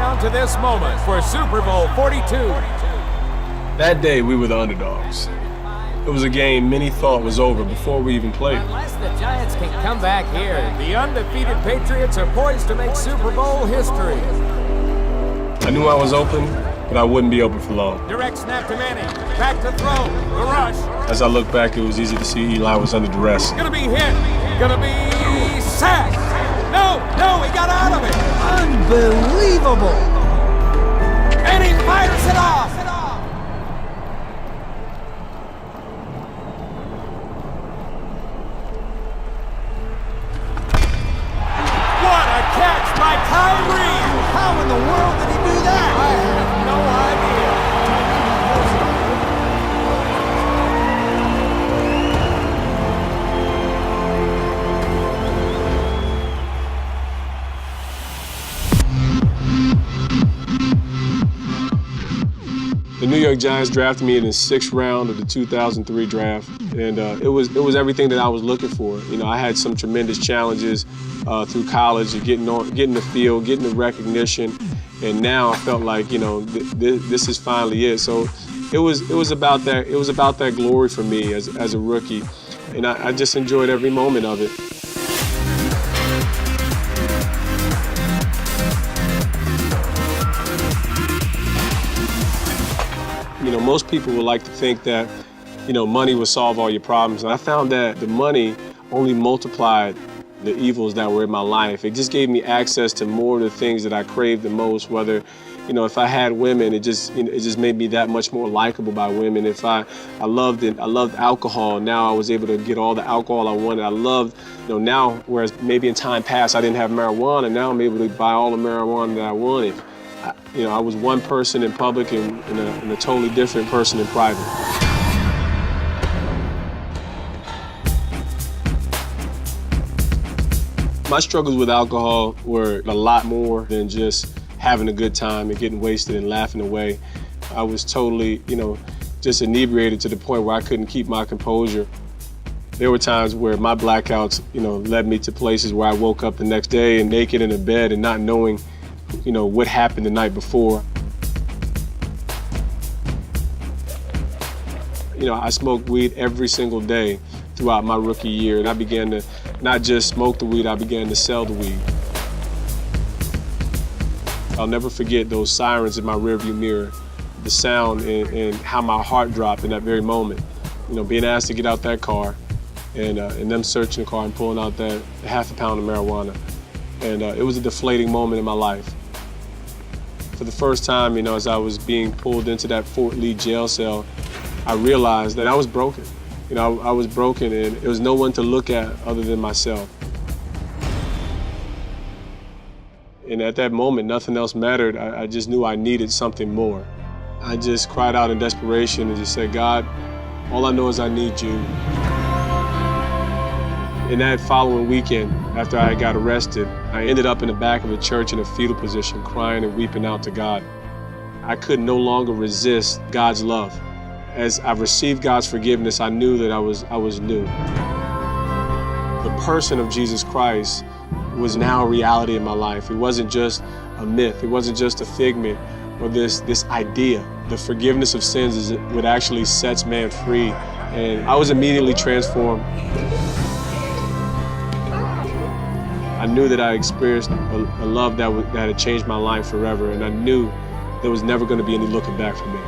down to this moment for Super Bowl 42. That day, we were the underdogs. It was a game many thought was over before we even played. Unless the Giants can come back here, the undefeated Patriots are poised to make Super Bowl history. I knew I was open, but I wouldn't be open for long. Direct snap to Manning. Back to throw. The rush. As I look back, it was easy to see Eli was under duress. Gonna be hit. Gonna be sacked. No, he got out of it. Unbelievable. And he fires it off. What a catch by Tyree. How in the world did he do that? I have no idea. The New York Giants drafted me in the 6th round of the 2003 draft, and it was everything that I was looking for. You know, I had some tremendous challenges through college, and getting the field, getting the recognition, and now I felt like, you know, this is finally it. So it was about that. It was about that glory for me as a rookie, and I just enjoyed every moment of it. You know, most people would like to think that, you know, money would solve all your problems. And I found that the money only multiplied the evils that were in my life. It just gave me access to more of the things that I craved the most, whether, you know, if I had women, it just made me that much more likable by women. If I loved alcohol, now I was able to get all the alcohol I wanted. I loved, you know, now, whereas maybe in time past I didn't have marijuana, now I'm able to buy all the marijuana that I wanted. You know, I was one person in public and a totally different person in private. My struggles with alcohol were a lot more than just having a good time and getting wasted and laughing away. I was totally, you know, just inebriated to the point where I couldn't keep my composure. There were times where my blackouts, you know, led me to places where I woke up the next day and naked in a bed and not knowing, you know, what happened the night before. You know, I smoked weed every single day throughout my rookie year, and I began to not just smoke the weed, I began to sell the weed. I'll never forget those sirens in my rearview mirror, the sound and how my heart dropped in that very moment. You know, being asked to get out that car and them searching the car and pulling out that half a pound of marijuana. And it was a deflating moment in my life. For the first time, you know, as I was being pulled into that Fort Lee jail cell, I realized that I was broken. You know, I was broken and there was no one to look at other than myself. And at that moment, nothing else mattered. I just knew I needed something more. I just cried out in desperation and just said, God, all I know is I need you. In that following weekend, after I got arrested, I ended up in the back of a church in a fetal position, crying and weeping out to God. I could no longer resist God's love. As I received God's forgiveness, I knew that I was new. The person of Jesus Christ was now a reality in my life. It wasn't just a myth. It wasn't just a figment or this idea. The forgiveness of sins is what actually sets man free. And I was immediately transformed. I knew that I experienced a love that had changed my life forever, and I knew there was never going to be any looking back for me.